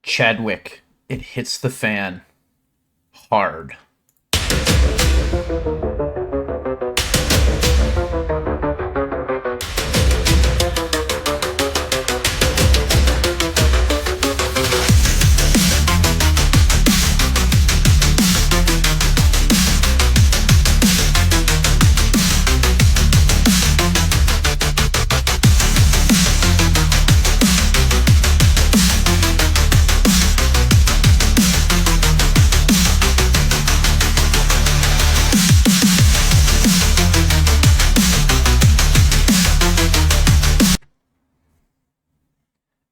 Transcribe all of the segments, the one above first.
Chadwick. It hits the fan. Hard.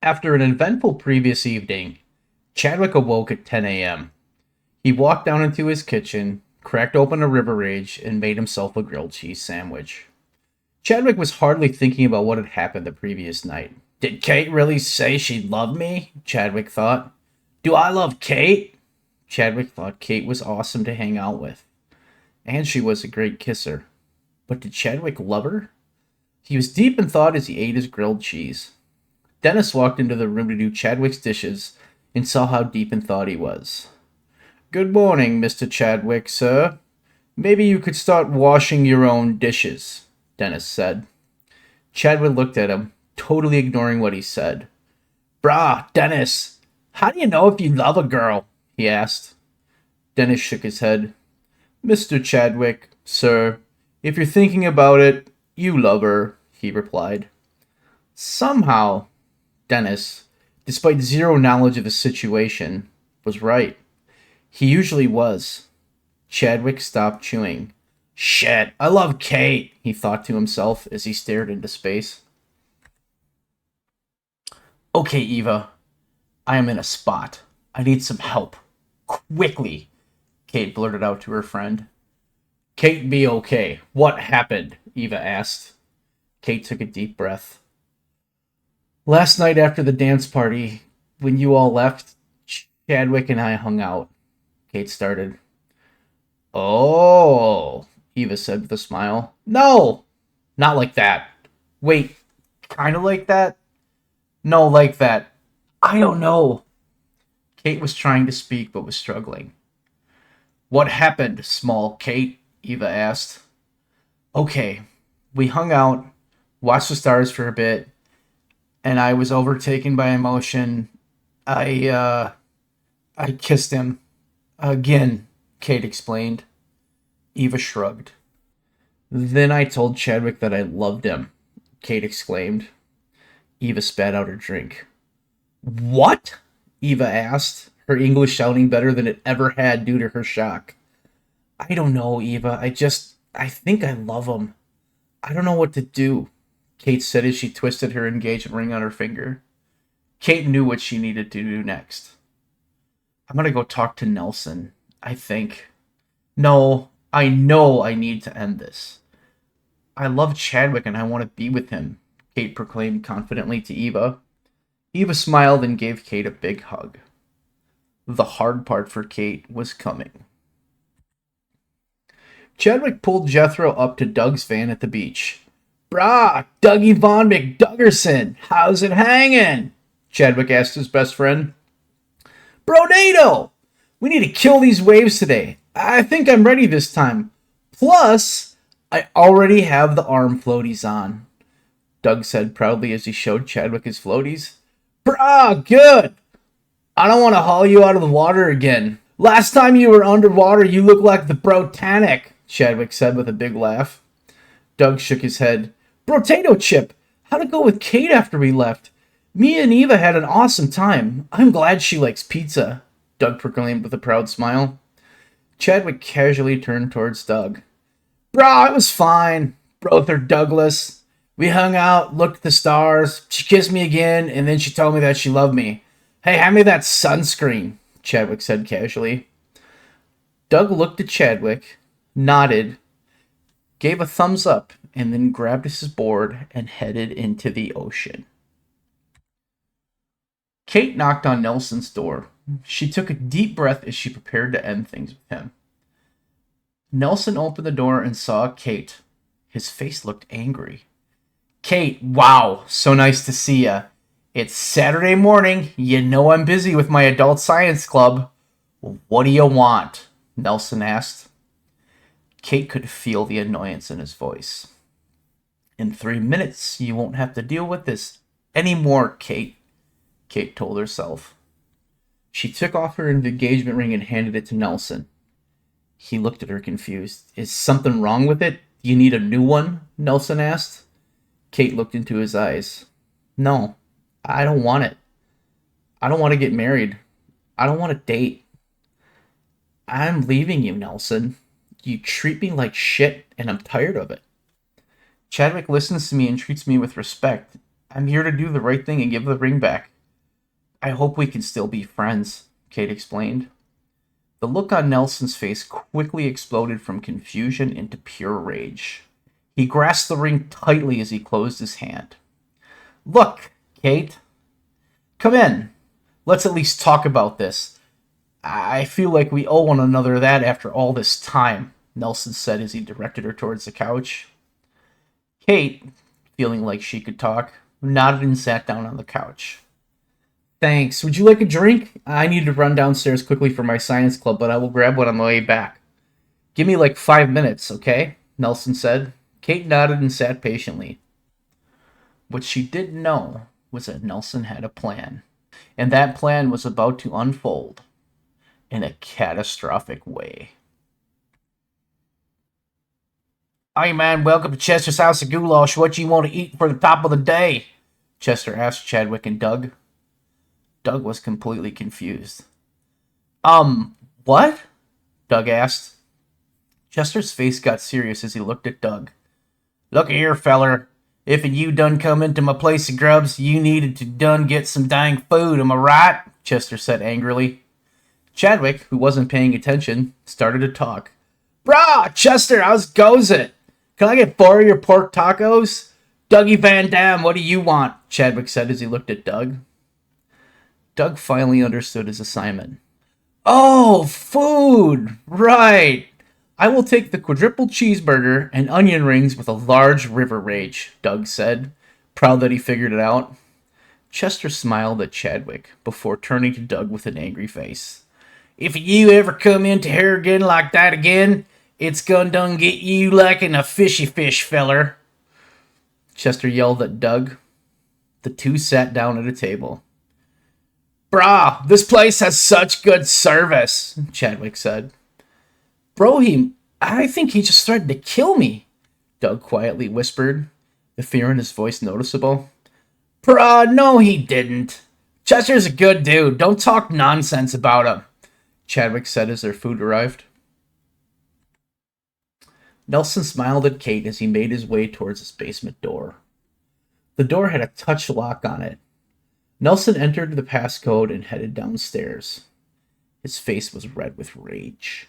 After an eventful previous evening, Chadwick awoke at 10 a.m. He walked down into his kitchen, cracked open a River Rage, and made himself a grilled cheese sandwich. Chadwick was hardly thinking about what had happened the previous night. Did Kate really say she loved me? Chadwick thought. Do I love Kate? Chadwick thought Kate was awesome to hang out with, and she was a great kisser. But did Chadwick love her? He was deep in thought as he ate his grilled cheese. Dennis walked into the room to do Chadwick's dishes and saw how deep in thought he was. Good morning, Mr. Chadwick, sir. Maybe you could start washing your own dishes, Dennis said. Chadwick looked at him, totally ignoring what he said. Brah, Dennis, how do you know if you love a girl? He asked. Dennis shook his head. Mr. Chadwick, sir, if you're thinking about it, you love her, he replied. Somehow, Dennis, despite zero knowledge of the situation, was right. He usually was. Chadwick stopped chewing. Shit, I love Kate, he thought to himself as he stared into space. Okay, Eva, I am in a spot. I need some help. Quickly, Kate blurted out to her friend. Kate be okay. What happened? Eva asked. Kate took a deep breath. Last night after the dance party, when you all left, Chadwick and I hung out. Kate started. Oh, Eva said with a smile. No, not like that. Wait, kind of like that? No, like that. I don't know. Kate was trying to speak but was struggling. What happened, small Kate? Eva asked. Okay, we hung out, watched the stars for a bit, and I was overtaken by emotion. I kissed him. Again, Kate explained. Eva shrugged. Then I told Chadwick that I loved him, Kate exclaimed. Eva spat out her drink. What? Eva asked, her English sounding better than it ever had due to her shock. I don't know, Eva. I think I love him. I don't know what to do, Kate said as she twisted her engagement ring on her finger. Kate knew what she needed to do next. I'm gonna go talk to Nelson, I think. No, I know I need to end this. I love Chadwick and I want to be with him, Kate proclaimed confidently to Eva. Eva smiled and gave Kate a big hug. The hard part for Kate was coming. Chadwick pulled Jethro up to Doug's van at the beach. Brah, Dougie Von McDuggerson, how's it hanging? Chadwick asked his best friend. Bronado! We need to kill these waves today. I think I'm ready this time. Plus, I already have the arm floaties on, Doug said proudly as he showed Chadwick his floaties. Brah, good! I don't want to haul you out of the water again. Last time you were underwater, you looked like the Brotanic, Chadwick said with a big laugh. Doug shook his head. Brotato Chip, how'd it go with Kate after we left? Me and Eva had an awesome time. I'm glad she likes pizza, Doug proclaimed with a proud smile. Chadwick casually turned towards Doug. Bro, it was fine. Brother Douglas. We hung out, looked at the stars. She kissed me again, and then she told me that she loved me. Hey, hand me that sunscreen, Chadwick said casually. Doug looked at Chadwick, nodded, gave a thumbs up, and then grabbed his board and headed into the ocean. Kate knocked on Nelson's door. She took a deep breath as she prepared to end things with him. Nelson opened the door and saw Kate. His face looked angry. Kate, wow, so nice to see ya. It's Saturday morning. You know I'm busy with my adult science club. What do you want? Nelson asked. Kate could feel the annoyance in his voice. In 3 minutes, you won't have to deal with this anymore, Kate, Kate told herself. She took off her engagement ring and handed it to Nelson. He looked at her confused. Is something wrong with it? Do you need a new one? Nelson asked. Kate looked into his eyes. No, I don't want it. I don't want to get married. I don't want to date. I'm leaving you, Nelson. You treat me like shit, and I'm tired of it. Chadwick listens to me and treats me with respect. I'm here to do the right thing and give the ring back. I hope we can still be friends, Kate explained. The look on Nelson's face quickly exploded from confusion into pure rage. He grasped the ring tightly as he closed his hand. Look, Kate. Come in. Let's at least talk about this. I feel like we owe one another that after all this time, Nelson said as he directed her towards the couch. Kate, feeling like she could talk, nodded and sat down on the couch. Thanks. Would you like a drink? I need to run downstairs quickly for my science club, but I will grab one on the way back. Give me like 5 minutes, okay? Nelson said. Kate nodded and sat patiently. What she didn't know was that Nelson had a plan, and that plan was about to unfold in a catastrophic way. Hey man, welcome to Chester's House of Goulash. What you want to eat for the top of the day? Chester asked Chadwick and Doug. Doug was completely confused. What? Doug asked. Chester's face got serious as he looked at Doug. Look here, feller. If you done come into my place of grubs, you needed to done get some dang food, am I right? Chester said angrily. Chadwick, who wasn't paying attention, started to talk. Brah, Chester, how's goes it? Can I get 4 of your pork tacos? Dougie Van Dam, what do you want? Chadwick said as he looked at Doug. Doug finally understood his assignment. Oh, food! Right. I will take the quadruple cheeseburger and onion rings with a large river rage, Doug said, proud that he figured it out. Chester smiled at Chadwick before turning to Doug with an angry face. If you ever come into here again like that again, it's gonna done get you lacking a fishy fish, feller. Chester yelled at Doug. The two sat down at a table. Brah, this place has such good service, Chadwick said. Bro, I think he just threatened to kill me, Doug quietly whispered, the fear in his voice noticeable. Brah, no he didn't. Chester's a good dude. Don't talk nonsense about him, Chadwick said as their food arrived. Nelson smiled at Kate as he made his way towards his basement door. The door had a touch lock on it. Nelson entered the passcode and headed downstairs. His face was red with rage.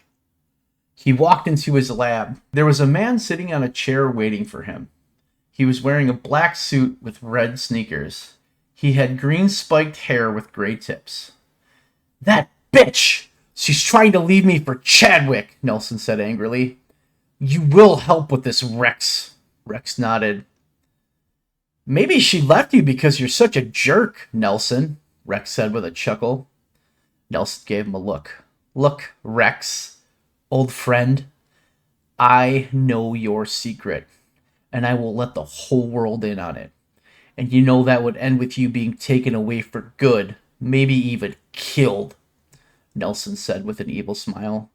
He walked into his lab. There was a man sitting on a chair waiting for him. He was wearing a black suit with red sneakers. He had green spiked hair with gray tips. That bitch! She's trying to leave me for Chadwick, Nelson said angrily. You will help with this, Rex. Rex nodded. Maybe she left you because you're such a jerk, Nelson, Rex said with a chuckle. Nelson gave him a look. Look, Rex, old friend, I know your secret, and I will let the whole world in on it. And you know that would end with you being taken away for good, maybe even killed, Nelson said with an evil smile.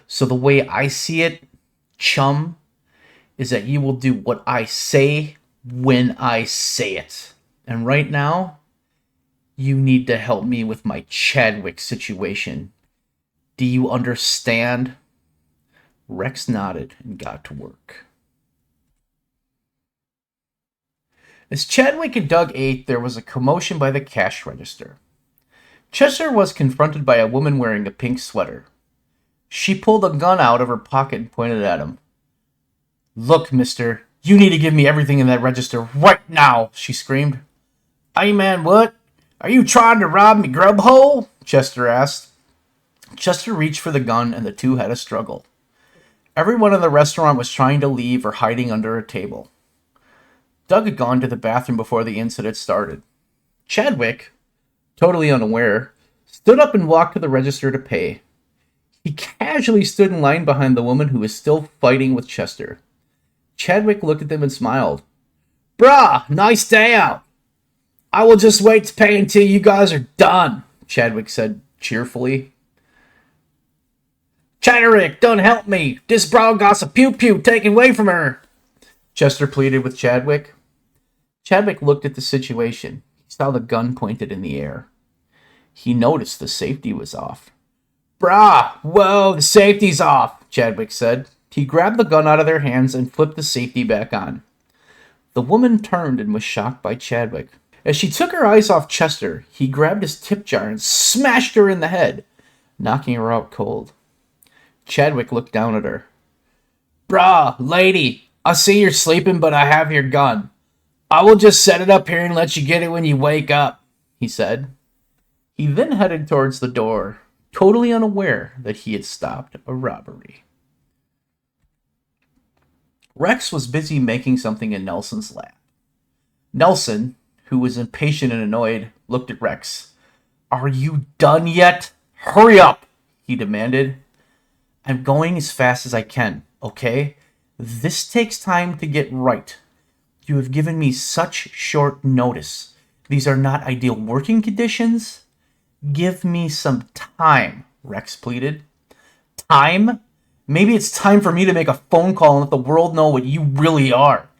So the way I see it, chum, is that you will do what I say when I say it. And right now, you need to help me with my Chadwick situation. Do you understand? Rex nodded and got to work. As Chadwick and Doug ate, there was a commotion by the cash register. Chester was confronted by a woman wearing a pink sweater. She pulled a gun out of her pocket and pointed at him. Look, mister, you need to give me everything in that register right now, she screamed. Hey man, what? Are you trying to rob me grub hole? Chester asked. Chester reached for the gun and the two had a struggle. Everyone in the restaurant was trying to leave or hiding under a table. Doug had gone to the bathroom before the incident started. Chadwick, totally unaware, stood up and walked to the register to pay. He casually stood in line behind the woman who was still fighting with Chester. Chadwick looked at them and smiled. "Brah, nice day out. I will just wait to pay until you guys are done," Chadwick said cheerfully. "Chadwick, don't help me. This bra got a pew-pew taken away from her," Chester pleaded with Chadwick. Chadwick looked at the situation. He saw the gun pointed in the air. He noticed the safety was off. "Brah, whoa, the safety's off," Chadwick said. He grabbed the gun out of their hands and flipped the safety back on. The woman turned and was shocked by Chadwick. As she took her eyes off Chester, he grabbed his tip jar and smashed her in the head, knocking her out cold. Chadwick looked down at her. "Brah, lady, I see you're sleeping, but I have your gun. I will just set it up here and let you get it when you wake up," he said. He then headed towards the door, totally unaware that he had stopped a robbery. Rex was busy making something in Nelson's lap. Nelson, who was impatient and annoyed, looked at Rex. "Are you done yet? Hurry up," he demanded. "I'm going as fast as I can, okay? This takes time to get right. You have given me such short notice. These are not ideal working conditions. Give me some time," Rex pleaded. "Time? Maybe it's time for me to make a phone call and let the world know what you really are,"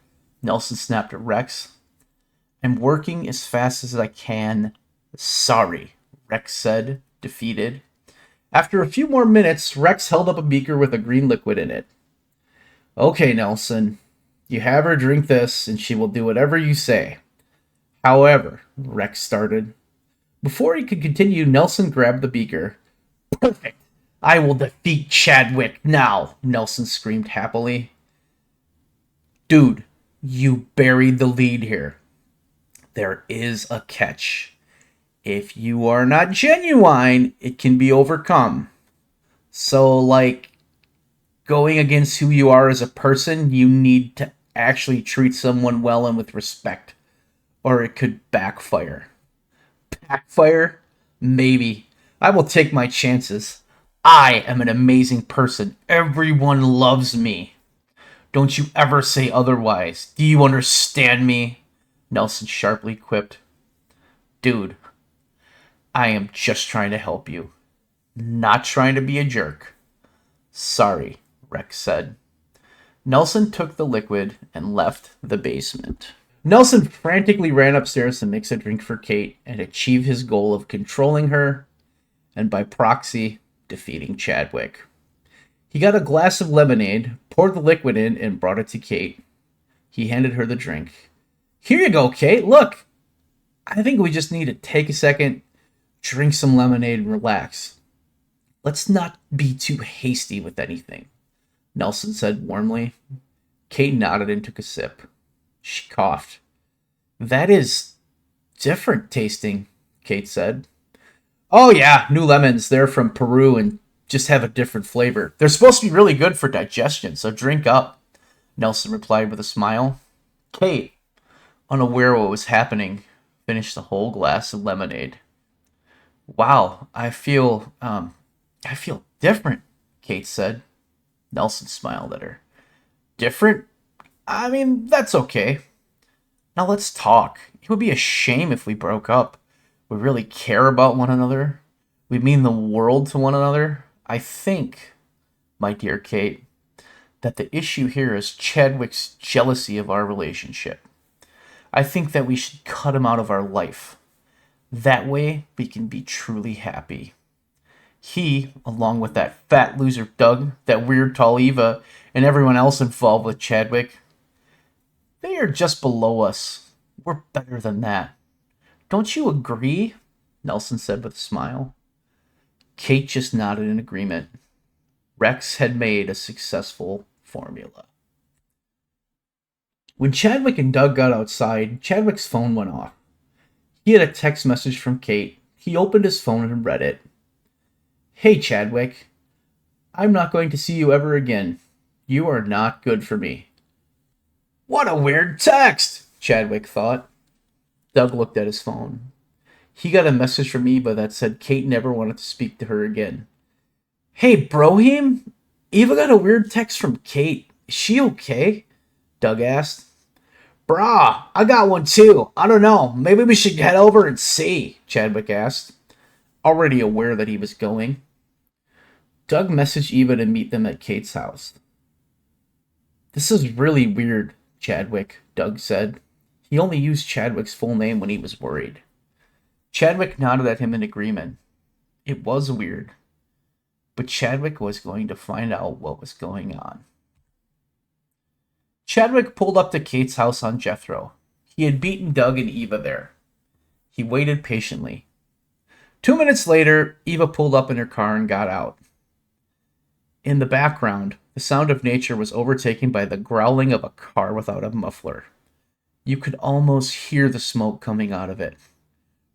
Nelson snapped at Rex. "I'm working as fast as I can. Sorry," Rex said, defeated. After a few more minutes, Rex held up a beaker with a green liquid in it. "Okay, Nelson, you have her drink this, and she will do whatever you say." "However," Rex started. Before he could continue, Nelson grabbed the beaker. "Perfect! I will defeat Chadwick now," Nelson screamed happily. "Dude, you buried the lead here. There is a catch. If you are not genuine, it can be overcome. So, like, going against who you are as a person, you need to actually treat someone well and with respect, or it could backfire." "Backfire? Maybe. I will take my chances. I am an amazing person. Everyone loves me. Don't you ever say otherwise. Do you understand me?" Nelson sharply quipped. "Dude, I am just trying to help you. Not trying to be a jerk." "Sorry," Rex said. Nelson took the liquid and left the basement. Nelson frantically ran upstairs to mix a drink for Kate and achieve his goal of controlling her and, by proxy, defeating Chadwick. He got a glass of lemonade, poured the liquid in, and brought it to Kate. He handed her the drink. "Here you go, Kate. Look. I think we just need to take a second, drink some lemonade, and relax. Let's not be too hasty with anything," Nelson said warmly. Kate nodded and took a sip. She coughed. "That is different tasting," Kate said. "Oh yeah, new lemons. They're from Peru and just have a different flavor. They're supposed to be really good for digestion, so drink up," Nelson replied with a smile. Kate, unaware of what was happening, finished the whole glass of lemonade. "Wow, I feel different," Kate said. Nelson smiled at her. "Different? I mean, that's okay. Now let's talk. It would be a shame if we broke up. We really care about one another. We mean the world to one another. I think, my dear Kate, that the issue here is Chadwick's jealousy of our relationship. I think that we should cut him out of our life. That way, we can be truly happy. He, along with that fat loser Doug, that weird tall Eva, and everyone else involved with Chadwick, they are just below us. We're better than that. Don't you agree?" Nelson said with a smile. Kate just nodded in agreement. Rex had made a successful formula. When Chadwick and Doug got outside, Chadwick's phone went off. He had a text message from Kate. He opened his phone and read it. "Hey, Chadwick. I'm not going to see you ever again. You are not good for me." "What a weird text," Chadwick thought. Doug looked at his phone. He got a message from Eva that said Kate never wanted to speak to her again. Hey, Brohim? Eva got a weird text from Kate. Is she okay? Doug asked. Brah, I got one too. I don't know. Maybe we should head over and see, Chadwick asked, already aware that he was going. Doug messaged Eva to meet them at Kate's house. This is really weird, Chadwick, Doug said. He only used Chadwick's full name when he was worried. Chadwick nodded at him in agreement. It was weird, but Chadwick was going to find out what was going on. Chadwick pulled up to Kate's house on Jethro. He had beaten Doug and Eva there. He waited patiently. 2 minutes later, Eva pulled up in her car and got out. In the background, the sound of nature was overtaken by the growling of a car without a muffler. You could almost hear the smoke coming out of it.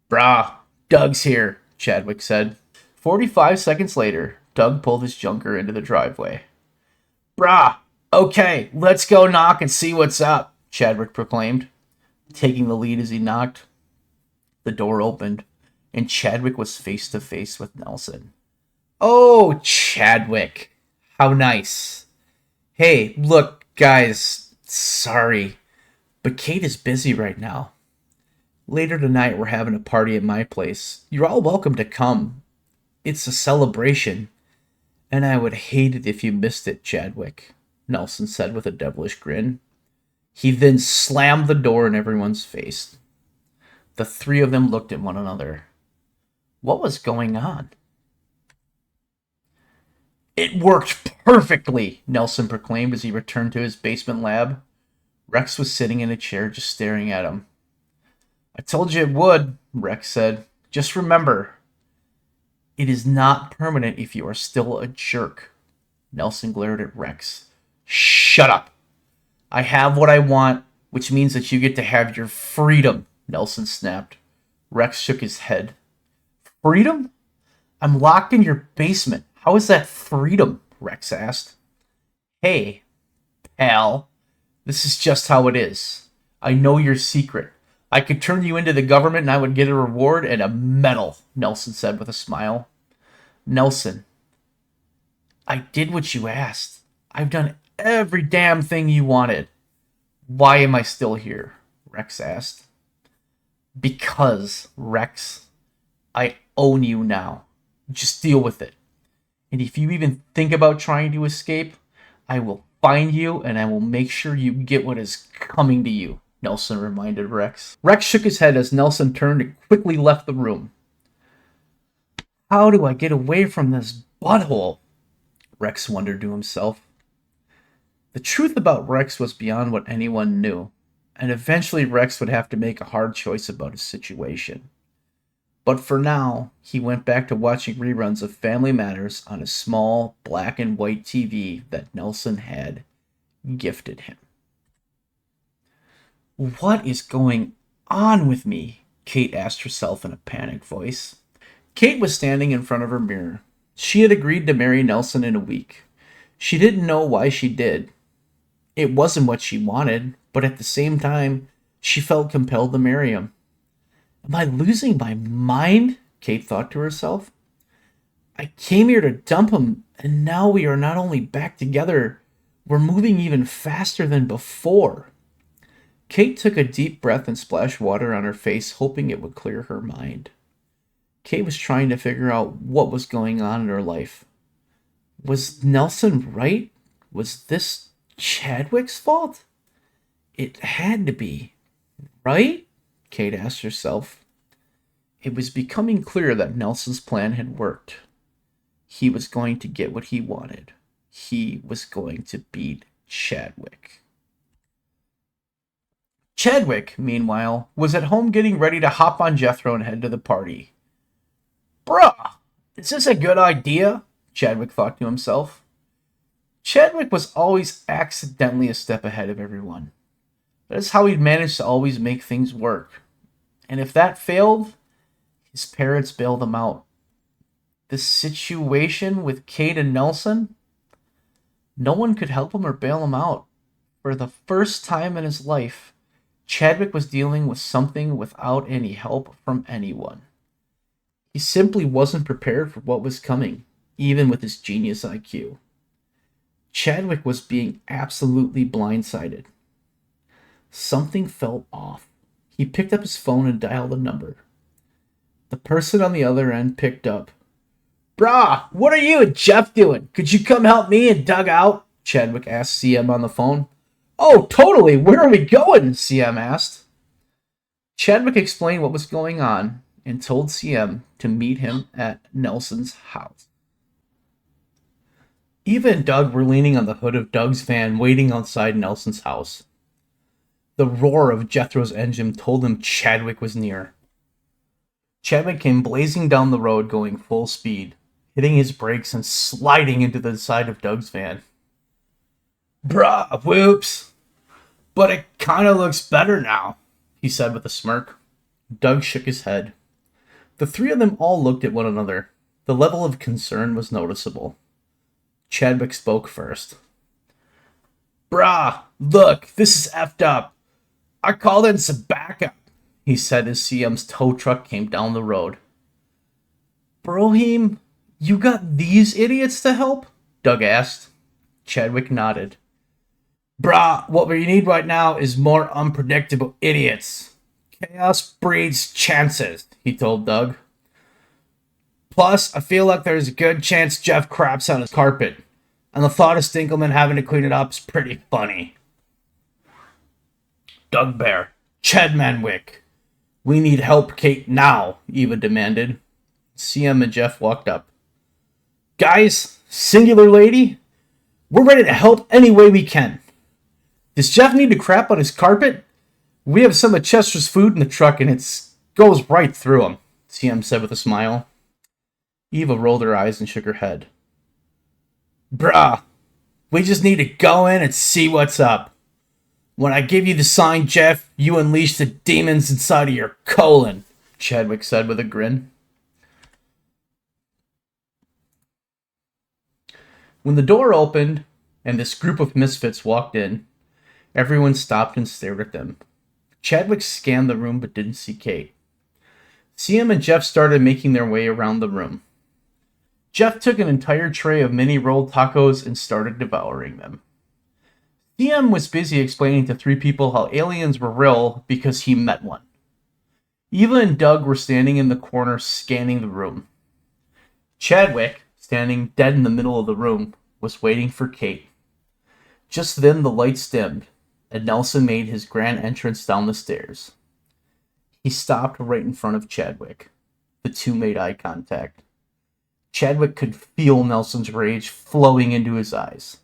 Brah, Doug's here, Chadwick said. 45 seconds later, Doug pulled his junker into the driveway. Brah, okay, let's go knock and see what's up, Chadwick proclaimed, taking the lead as he knocked. The door opened, and Chadwick was face to face with Nelson. Oh, Chadwick, how nice. Hey, look, guys, sorry, but Kate is busy right now. Later tonight, we're having a party at my place. You're all welcome to come. It's a celebration, and I would hate it if you missed it, Chadwick, Nelson said with a devilish grin. He then slammed the door in everyone's face. The three of them looked at one another. What was going on? It worked perfectly, Nelson proclaimed as he returned to his basement lab. Rex was sitting in a chair just staring at him. I told you it would, Rex said. Just remember, it is not permanent if you are still a jerk. Nelson glared at Rex. Shut up. I have what I want, which means that you get to have your freedom, Nelson snapped. Rex shook his head. Freedom? I'm locked in your basement. How is that freedom? Rex asked. Hey, pal, this is just how it is. I know your secret. I could turn you into the government and I would get a reward and a medal, Nelson said with a smile. Nelson, I did what you asked. I've done every damn thing you wanted. Why am I still here? Rex asked. Because, Rex, I own you now. Just deal with it. And if you even think about trying to escape, I will find you and I will make sure you get what is coming to you, Nelson reminded Rex. Rex shook his head as Nelson turned and quickly left the room. How do I get away from this butthole? Rex wondered to himself. The truth about Rex was beyond what anyone knew, and eventually Rex would have to make a hard choice about his situation. But for now, he went back to watching reruns of Family Matters on a small black and white TV that Nelson had gifted him. What is going on with me? Kate asked herself in a panicked voice. Kate was standing in front of her mirror. She had agreed to marry Nelson in a week. She didn't know why she did. It wasn't what she wanted, but at the same time, she felt compelled to marry him. Am I losing my mind? Kate thought to herself. I came here to dump him, and now we are not only back together, we're moving even faster than before. Kate took a deep breath and splashed water on her face, hoping it would clear her mind. Kate was trying to figure out what was going on in her life. Was Nelson right? Was this Chadwick's fault? It had to be, right? Kate asked herself. It was becoming clear that Nelson's plan had worked. He was going to get what he wanted. He was going to beat Chadwick. Chadwick, meanwhile, was at home getting ready to hop on Jethro and head to the party. Bruh, is this a good idea? Chadwick thought to himself. Chadwick was always accidentally a step ahead of everyone. That is how he'd managed to always make things work. And if that failed, his parents bailed him out. The situation with Kate and Nelson, no one could help him or bail him out. For the first time in his life, Chadwick was dealing with something without any help from anyone. He simply wasn't prepared for what was coming, even with his genius IQ. Chadwick was being absolutely blindsided. Something felt off. He picked up his phone and dialed a number. The person on the other end picked up. "Brah, what are you and Jeff doing? Could you come help me and Doug out?" Chadwick asked CM on the phone. "Oh, totally. Where are we going?" CM asked. Chadwick explained what was going on and told CM to meet him at Nelson's house. Eva and Doug were leaning on the hood of Doug's van waiting outside Nelson's house. The roar of Jethro's engine told him Chadwick was near. Chadwick came blazing down the road going full speed, hitting his brakes and sliding into the side of Doug's van. "Bruh, whoops. But it kinda looks better now," he said with a smirk. Doug shook his head. The three of them all looked at one another. The level of concern was noticeable. Chadwick spoke first. "Brah, look, this is effed up. I called in some backup," he said as CM's tow truck came down the road. "Brohim, you got these idiots to help?" Doug asked. Chadwick nodded. "Brah, what we need right now is more unpredictable idiots. Chaos breeds chances," he told Doug. "Plus, I feel like there's a good chance Jeff craps on his carpet, and the thought of Stinkleman having to clean it up is pretty funny." "Doug Bear, Chad Manwick, we need help Kate now," Eva demanded. CM and Jeff walked up. "Guys, singular lady, we're ready to help any way we can. Does Jeff need to crap on his carpet? We have some of Chester's food in the truck and it goes right through him," CM said with a smile. Eva rolled her eyes and shook her head. "Bruh, we just need to go in and see what's up. When I give you the sign, Jeff, you unleash the demons inside of your colon," Chadwick said with a grin. When the door opened and this group of misfits walked in, everyone stopped and stared at them. Chadwick scanned the room but didn't see Kate. CM and Jeff started making their way around the room. Jeff took an entire tray of mini rolled tacos and started devouring them. CM was busy explaining to three people how aliens were real because he met one. Eva and Doug were standing in the corner scanning the room. Chadwick, standing dead in the middle of the room, was waiting for Kate. Just then the lights dimmed, and Nelson made his grand entrance down the stairs. He stopped right in front of Chadwick. The two made eye contact. Chadwick could feel Nelson's rage flowing into his eyes.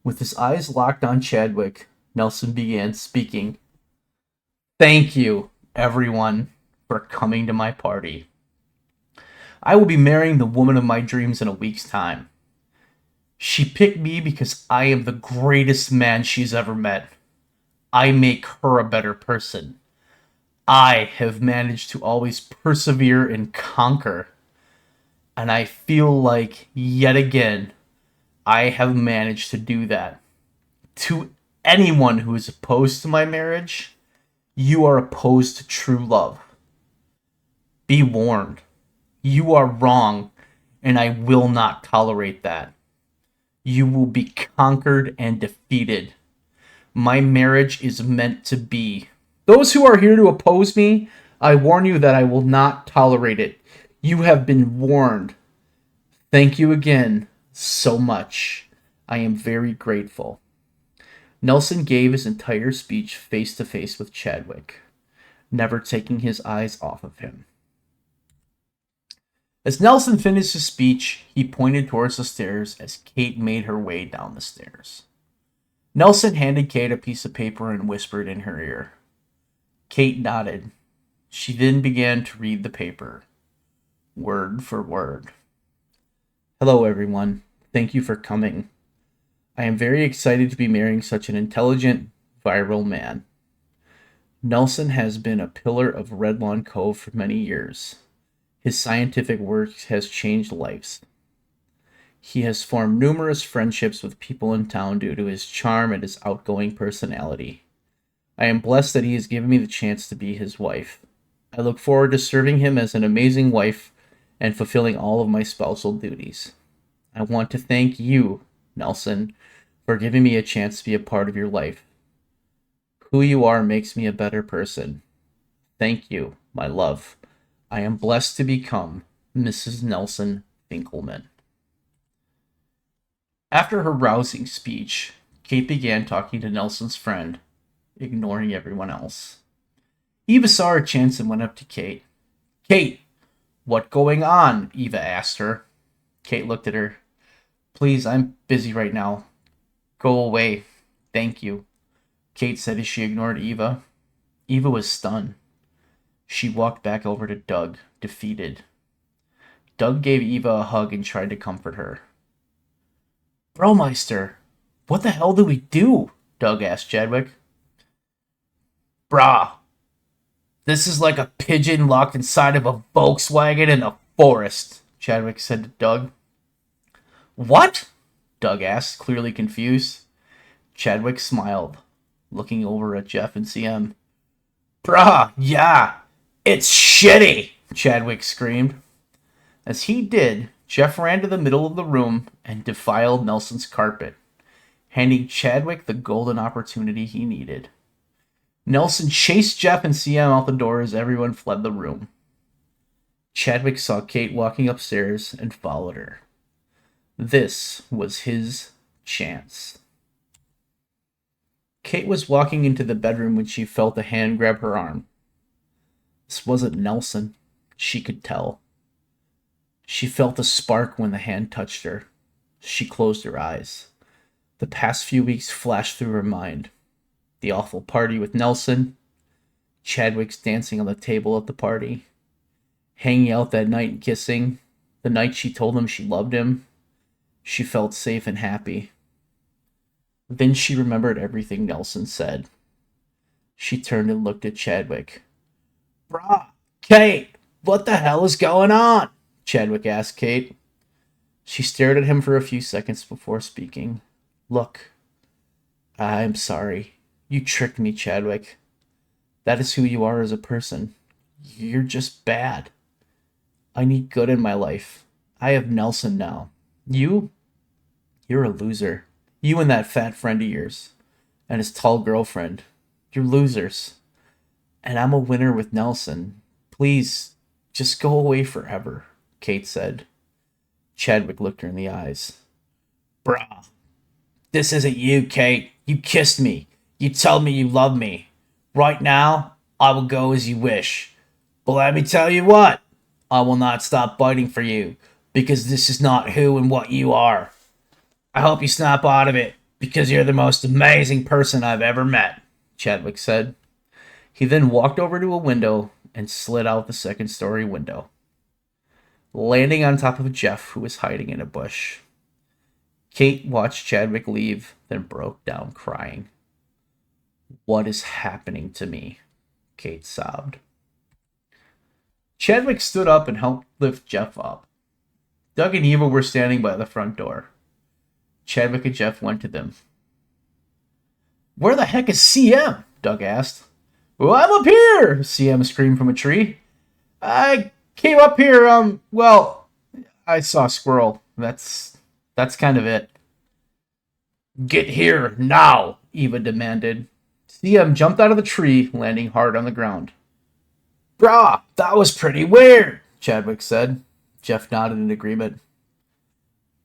With his eyes locked on Chadwick, Nelson began speaking. "Thank you, everyone, for coming to my party. I will be marrying the woman of my dreams in a week's time. She picked me because I am the greatest man she's ever met. I make her a better person. I have managed to always persevere and conquer. And I feel like, yet again, I have managed to do that. To anyone who is opposed to my marriage, you are opposed to true love. Be warned. You are wrong, and I will not tolerate that. You will be conquered and defeated. My marriage is meant to be. Those who are here to oppose me, I warn you that I will not tolerate it. You have been warned. Thank you again so much. I am very grateful." Nelson gave his entire speech face to face with Chadwick, never taking his eyes off of him. As Nelson finished his speech, he pointed towards the stairs as Kate made her way down the stairs. Nelson handed Kate a piece of paper and whispered in her ear. Kate nodded. She then began to read the paper, word for word. "Hello, everyone. Thank you for coming. I am very excited to be marrying such an intelligent, virile man. Nelson has been a pillar of Red Lawn Cove for many years. His scientific work has changed lives. He has formed numerous friendships with people in town due to his charm and his outgoing personality. I am blessed that he has given me the chance to be his wife. I look forward to serving him as an amazing wife and fulfilling all of my spousal duties. I want to thank you, Nelson, for giving me a chance to be a part of your life. Who you are makes me a better person. Thank you, my love. I am blessed to become Mrs. Nelson Finkelman. After her rousing speech, Kate began talking to Nelson's friend, ignoring everyone else. Eva saw her chance and went up to Kate. Kate, what going on? Eva asked her. Kate looked at her. Please, I'm busy right now. Go away. Thank you, Kate said as she ignored Eva. Eva was stunned. She walked back over to Doug, defeated. Doug gave Eva a hug and tried to comfort her. Bromeister, what the hell do we do? Doug asked Chadwick. Brah, this is like a pigeon locked inside of a Volkswagen in the forest, Chadwick said to Doug. What? Doug asked, clearly confused. Chadwick smiled, looking over at Jeff and CM. Brah, yeah, it's shitty, Chadwick screamed. As he did, Jeff ran to the middle of the room and defiled Nelson's carpet, handing Chadwick the golden opportunity he needed. Nelson chased Jeff and CM out the door as everyone fled the room. Chadwick saw Kate walking upstairs and followed her. This was his chance. Kate was walking into the bedroom when she felt a hand grab her arm. This wasn't Nelson, she could tell. She felt a spark when the hand touched her. She closed her eyes. The past few weeks flashed through her mind. The awful party with Nelson, Chadwick's dancing on the table at the party, hanging out that night and kissing, the night she told him she loved him. She felt safe and happy. Then she remembered everything Nelson said. She turned and looked at Chadwick. Brah, Kate, what the hell is going on? Chadwick asked Kate. She stared at him for a few seconds before speaking. Look, I'm sorry. You tricked me, Chadwick. That is who you are as a person. You're just bad. I need good in my life. I have Nelson now. You're a loser. You and that fat friend of yours. And his tall girlfriend. You're losers. And I'm a winner with Nelson. Please, just go away forever, Kate said. Chadwick looked her in the eyes. Brah, this isn't you, Kate. You kissed me. You told me you love me. Right now, I will go as you wish. But let me tell you what, I will not stop fighting for you, because this is not who and what you are. I hope you snap out of it, because you're the most amazing person I've ever met, Chadwick said. He then walked over to a window and slid out the second-story window, landing on top of Jeff, who was hiding in a bush. Kate watched Chadwick leave, then broke down crying. What is happening to me? Kate sobbed. Chadwick stood up and helped lift Jeff up. Doug and Eva were standing by the front door. Chadwick and Jeff went to them. Where the heck is CM? Doug asked. Well, I'm up here, CM screamed from a tree. I came up here, I saw a squirrel. That's kind of it. Get here now, Eva demanded. CM jumped out of the tree, landing hard on the ground. Brah, that was pretty weird, Chadwick said. Jeff nodded in agreement.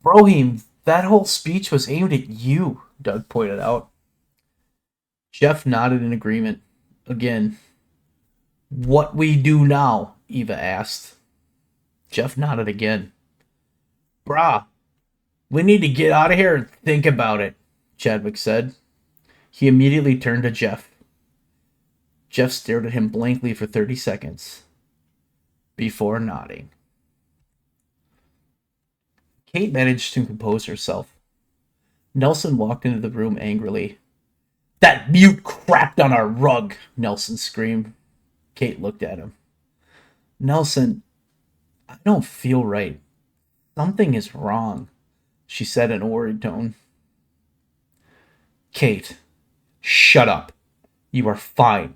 Brohim, that whole speech was aimed at you, Doug pointed out. Jeff nodded in agreement. Again. What we do now? Eva asked. Jeff nodded again. Brah, we need to get out of here and think about it, Chadwick said. He immediately turned to Jeff. Jeff stared at him blankly for 30 seconds before nodding. Kate managed to compose herself. Nelson walked into the room angrily. That mute crapped on our rug, Nelson screamed. Kate looked at him. Nelson, I don't feel right. Something is wrong, she said in a worried tone. Kate, shut up. You are fine.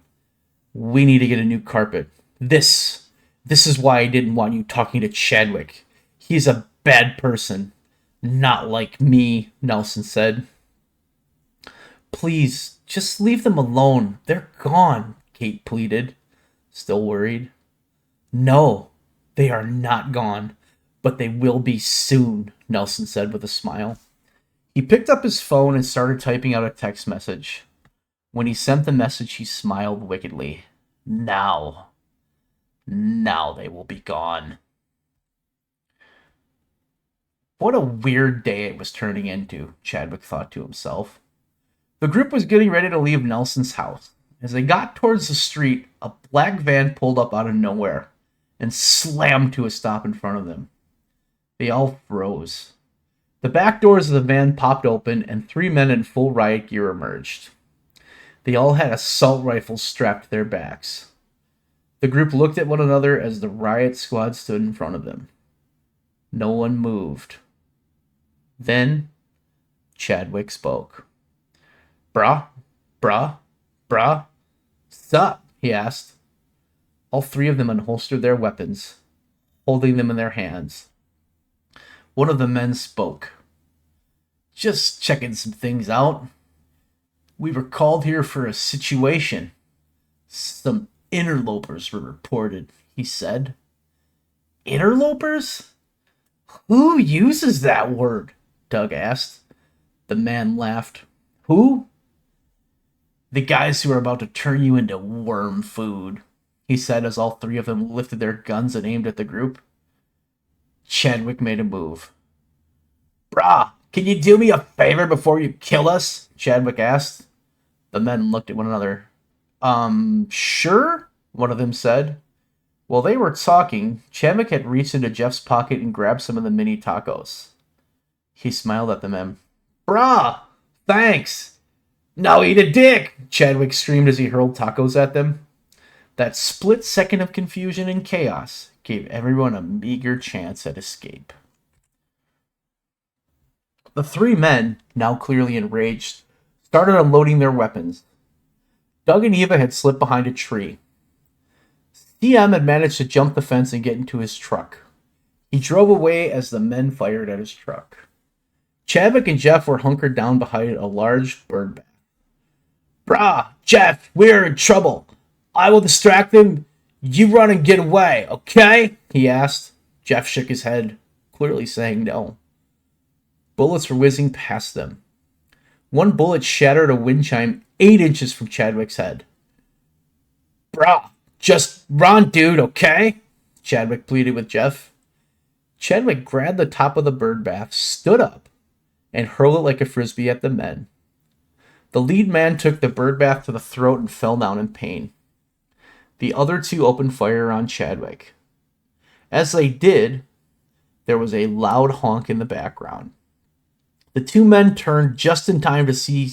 We need to get a new carpet. This, this is why I didn't want you talking to Chadwick. He's a bad person. Not like me, Nelson said. Please, just leave them alone. They're gone, Kate pleaded, still worried. No, they are not gone, but they will be soon, Nelson said with a smile. He picked up his phone and started typing out a text message. When he sent the message, he smiled wickedly. Now they will be gone. What a weird day it was turning into, Chadwick thought to himself. The group was getting ready to leave Nelson's house. As they got towards the street, a black van pulled up out of nowhere and slammed to a stop in front of them. They all froze. The back doors of the van popped open and 3 men in full riot gear emerged. They all had assault rifles strapped to their backs. The group looked at one another as the riot squad stood in front of them. No one moved. Then, Chadwick spoke. Brah? Sup? He asked. All 3 of them unholstered their weapons, holding them in their hands. One of the men spoke. Just checking some things out. We were called here for a situation. Some interlopers were reported, he said. Interlopers? Who uses that word? Doug asked. The man laughed. Who? The guys who are about to turn you into worm food, he said as all 3 of them lifted their guns and aimed at the group. Chadwick made a move. Brah, can you do me a favor before you kill us? Chadwick asked. The men looked at one another. Sure, one of them said. While they were talking, Chadwick had reached into Jeff's pocket and grabbed some of the mini tacos. He smiled at the men. Brah, thanks. Now eat a dick, Chadwick screamed as he hurled tacos at them. That split second of confusion and chaos gave everyone a meager chance at escape. The 3 men, now clearly enraged, started unloading their weapons. Doug and Eva had slipped behind a tree. CM had managed to jump the fence and get into his truck. He drove away as the men fired at his truck. Chadwick and Jeff were hunkered down behind a large bird bath. Brah, Jeff, we're in trouble. I will distract them. You run and get away, okay? He asked. Jeff shook his head, clearly saying no. Bullets were whizzing past them. One bullet shattered a wind chime 8 inches from Chadwick's head. Brah, just run, dude, okay? Chadwick pleaded with Jeff. Chadwick grabbed the top of the bird bath, stood up, and hurled it like a frisbee at the men. The lead man took the bird bath to the throat and fell down in pain. The other 2 opened fire on Chadwick. As they did, there was a loud honk in the background. The 2 men turned just in time to see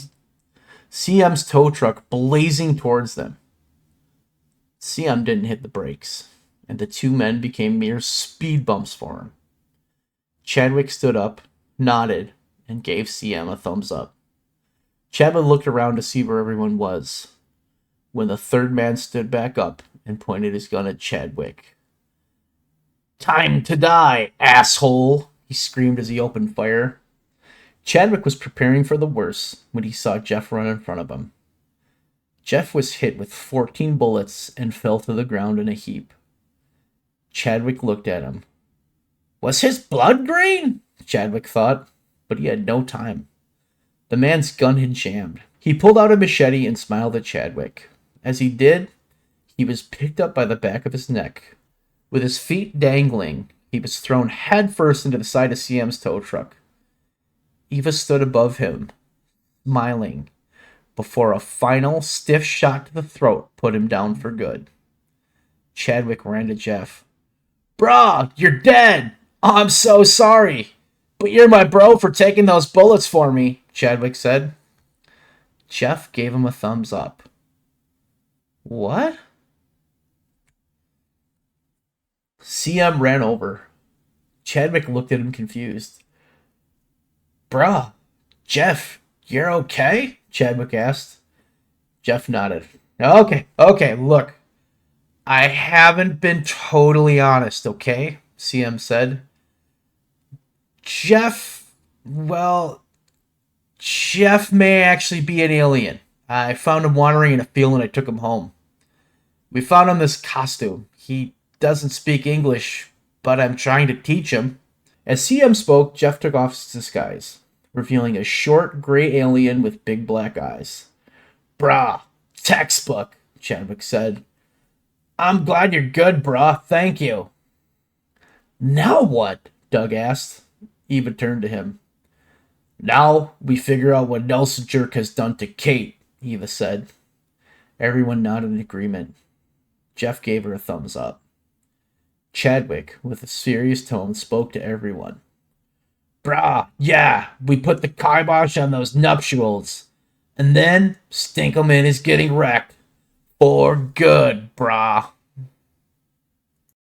CM's tow truck blazing towards them. CM didn't hit the brakes, and the 2 men became mere speed bumps for him. Chadwick stood up, nodded, and gave CM a thumbs up. Chadwick looked around to see where everyone was, when the 3rd man stood back up and pointed his gun at Chadwick. Time to die, asshole, he screamed as he opened fire. Chadwick was preparing for the worst when he saw Jeff run in front of him. Jeff was hit with 14 bullets and fell to the ground in a heap. Chadwick looked at him. Was his blood green? Chadwick thought, but he had no time. The man's gun had jammed. He pulled out a machete and smiled at Chadwick. As he did, he was picked up by the back of his neck. With his feet dangling, he was thrown headfirst into the side of CM's tow truck. Eva stood above him, smiling, before a final stiff shot to the throat put him down for good. Chadwick ran to Jeff. Brah, you're dead! Oh, I'm so sorry! But you're my bro for taking those bullets for me, Chadwick said. Jeff gave him a thumbs up. What? CM ran over. Chadwick looked at him confused. Bruh, Jeff, you're okay? Chadwick asked. Jeff nodded. Okay, look. I haven't been totally honest, okay? CM said. Jeff, well, Jeff may actually be an alien. I found him wandering in a field and I took him home. We found him this costume. He doesn't speak English, but I'm trying to teach him. As CM spoke, Jeff took off his disguise, revealing a short gray alien with big black eyes. Brah, textbook, Chadwick said. I'm glad you're good, brah. Thank you. Now what? Doug asked. Eva turned to him. Now we figure out what Nelson Jerk has done to Kate, Eva said. Everyone nodded in agreement. Jeff gave her a thumbs up. Chadwick, with a serious tone, spoke to everyone. Brah, yeah, we put the kibosh on those nuptials. And then Stinkleman is getting wrecked. For good, brah.